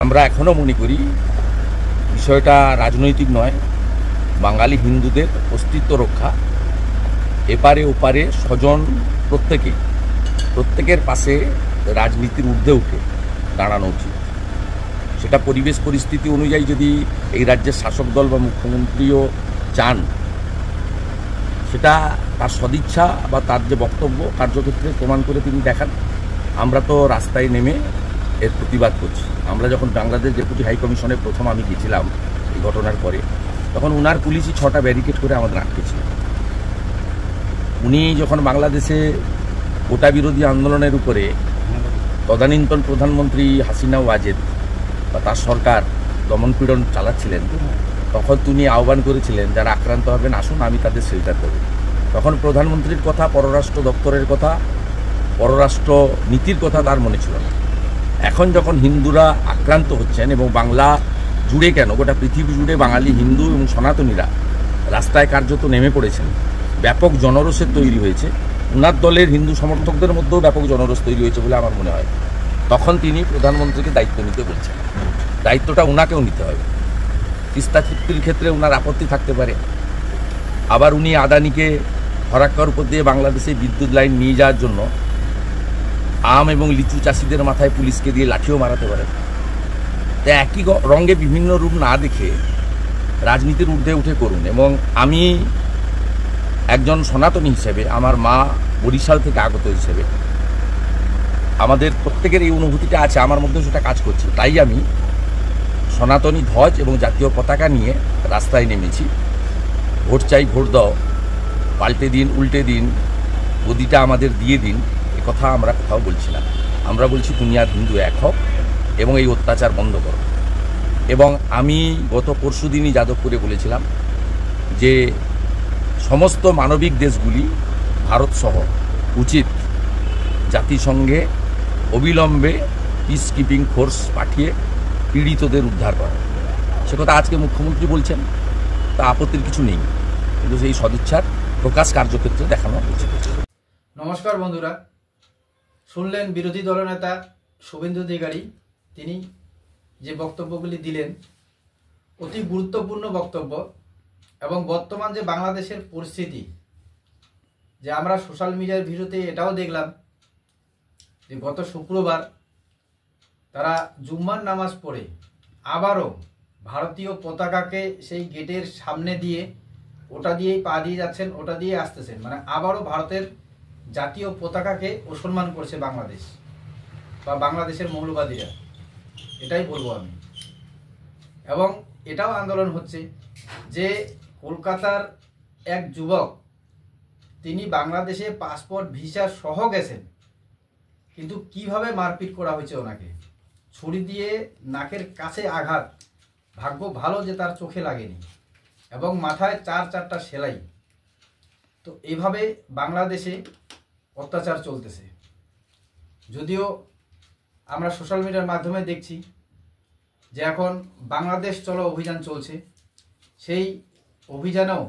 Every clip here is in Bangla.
আমরা এখনো মনে করি বিষয়টা রাজনৈতিক নয়, বাঙালি হিন্দুদের অস্তিত্ব রক্ষা, এপারে ওপারে স্বজন প্রত্যেকের পাশে রাজনীতির ঊর্ধ্বে উঠে দাঁড়ানো উচিত। সেটা পরিবেশ পরিস্থিতি অনুযায়ী যদি এই রাজ্যের শাসক দল বা মুখ্যমন্ত্রীও চান, সেটা তার সদিচ্ছা বা তার যে বক্তব্য কার্যক্ষেত্রে প্রমাণ করে তিনি দেখান। আমরা তো রাস্তায় নেমে এর প্রতিবাদ করছি। আমরা যখন বাংলাদেশ ডেপুটি হাই কমিশনে প্রথম আমি গেছিলাম এই ঘটনার পরে, তখন উনার পুলিশই 6টা ব্যারিকেড করে আমাদের আটকেছিল। উনি যখন বাংলাদেশে গোটা বিরোধী আন্দোলনের উপরে তদানীন্তন প্রধানমন্ত্রী হাসিনা ওয়াজেদ বা তার সরকার দমনপীড়ন চালাচ্ছিলেন, তখন তিনি আহ্বান করেছিলেন যারা আক্রান্ত হবেন আসুন, আমি তাদের শেল্টার দেব। তখন প্রধানমন্ত্রীর কথা, পররাষ্ট্র দপ্তরের কথা, পররাষ্ট্র নীতির কথা তার মনে ছিল না। এখন যখন হিন্দুরা আক্রান্ত হচ্ছেন এবং বাংলা জুড়ে কেন গোটা পৃথিবী জুড়ে বাঙালি হিন্দু এবং সনাতনীরা রাস্তায় কার্যত নেমে পড়েছেন, ব্যাপক জনরোষের তৈরি হয়েছে, উনার দলের হিন্দু সমর্থকদের মধ্যেও ব্যাপক জনরোষ তৈরি হয়েছে বলে আমার মনে হয়, তখন তিনি প্রধানমন্ত্রীকে দায়িত্ব নিতে বলছেন। দায়িত্বটা উনাকেও নিতে হবে। তিস্তা চুক্তির ক্ষেত্রে উনার আপত্তি থাকতে পারে, আবার উনি আদানিকে ফরাক্কার উপর দিয়ে বাংলাদেশে বিদ্যুৎ লাইন নিয়ে যাওয়ার জন্য আম এবং লিচু চাষিদের মাথায় পুলিশকে দিয়ে লাঠিও মারাতে পারেন। তাই একই রঙে বিভিন্ন রূপ না দেখে রাজনীতির ঊর্ধ্বে উঠে করুন। এবং আমি একজন সনাতনী হিসেবে, আমার মা বরিশাল থেকে আগত হিসেবে, আমাদের প্রত্যেকের এই অনুভূতিটা আছে, আমার মধ্যে সেটা কাজ করছে। তাই আমি সনাতনী ধ্বজ এবং জাতীয় পতাকা নিয়ে রাস্তায় নেমেছি। ভোট চাই, ভোট দাও, পাল্টে দিন, উল্টে দিন, গদিটা আমাদের দিয়ে দিন, এ কথা আমরা কোথাও বলছি না। আমরা বলছি দুনিয়ার হিন্দু এক হোক এবং এই অত্যাচার বন্ধ করো। এবং আমি গত পরশু দিনই যাদবপুরে বলেছিলাম যে সমস্ত মানবিক দেশগুলি ভারত সহ উচিত জাতিসংঘে অবিলম্বে পিস কিপিং ফোর্স পাঠিয়ে পীড়িতদের উদ্ধার করা। সে কথা আজকে মুখ্যমন্ত্রী বলছেন, তা আপত্তির কিছু নেই, কিন্তু সেই সদিচ্ছার প্রকাশ কার্যক্ষেত্রে দেখানো উচিত। নমস্কার বন্ধুরা, শুনলেন বিরোধী দলনেতা শুভেন্দু অধিকারী তিনি যে বক্তব্যগুলি দিলেন, অতি গুরুত্বপূর্ণ বক্তব্য। এবং বর্তমান যে বাংলাদেশের পরিস্থিতি, যে আমরা সোশ্যাল মিডিয়ার ভিডিওতে এটাও দেখলাম যে গত শুক্রবার তারা জুম্মার নামাজ পড়ে আবারও ভারতীয় পতাকাকে সেই গেটের সামনে দিয়ে ওটা দিয়েই পা দিয়ে যাচ্ছেন, ওটা দিয়ে আসতেছেন, মানে আবারও ভারতের জাতীয় পতাকাকে অসম্মান করছে বাংলাদেশ বা বাংলাদেশের মৌলবাদীরা, এটাই বলবো আমি। এবং এটাও আন্দোলন হচ্ছে যে কলকাতার এক যুবক, তিনি বাংলাদেশে পাসপোর্ট ভিসা সহ গেছেন, কিন্তু কিভাবে মারপিট করা হয়েছে ওনাকে, ছুরি দিয়ে নাকের কাছে আঘাত, ভাগ্য ভালো যে তার চোখে লাগেনি, এবং মাথায় 4-4টা সেলাই। তো এইভাবে বাংলাদেশে অত্যাচার চলতেছে। যদিও আমরা সোশ্যাল মিডিয়ার মাধ্যমে দেখছি যে এখন বাংলাদেশ চলো অভিযান চলছে, সেই অভিযানেও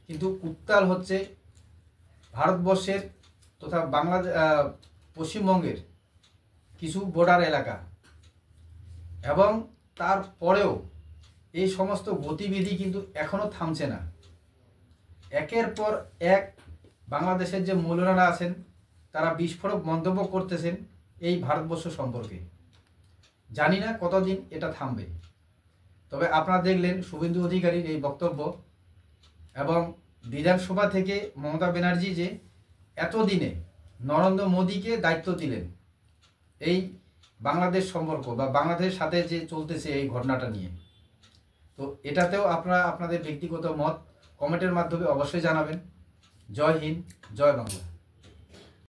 কিন্তু উত্তাল হচ্ছে ভারতবর্ষের তথা পশ্চিমবঙ্গের কিছু বর্ডার এলাকা। এবং তারপরেও এই সমস্ত গতিবিধি কিন্তু এখনও থামছে না। একের পর এক বাংলাদেশের যে মৌলবাদীরা আছেন তারা বিস্ফোরক মন্তব্য করতেছেন এই ভারতবর্ষ সম্পর্কে। জানি না কতদিন এটা থামবে। তবে আপনারা দেখলেন শুভেন্দু অধিকারীর এই বক্তব্য, এবং বিধানসভা থেকে মমতা ব্যানার্জি যে এতদিনে নরেন্দ্র মোদীকে দায়িত্ব দিলেন এই বাংলাদেশ সম্পর্ক বা বাংলাদেশের সাথে যে চলতেছে এই ঘটনাটা নিয়ে। তো এটাতেও আপনারা আপনাদের ব্যক্তিগত মত কমেন্টের মাধ্যমে অবশ্যই জানাবেন। জয় হিন্দ, জয় বাংলা।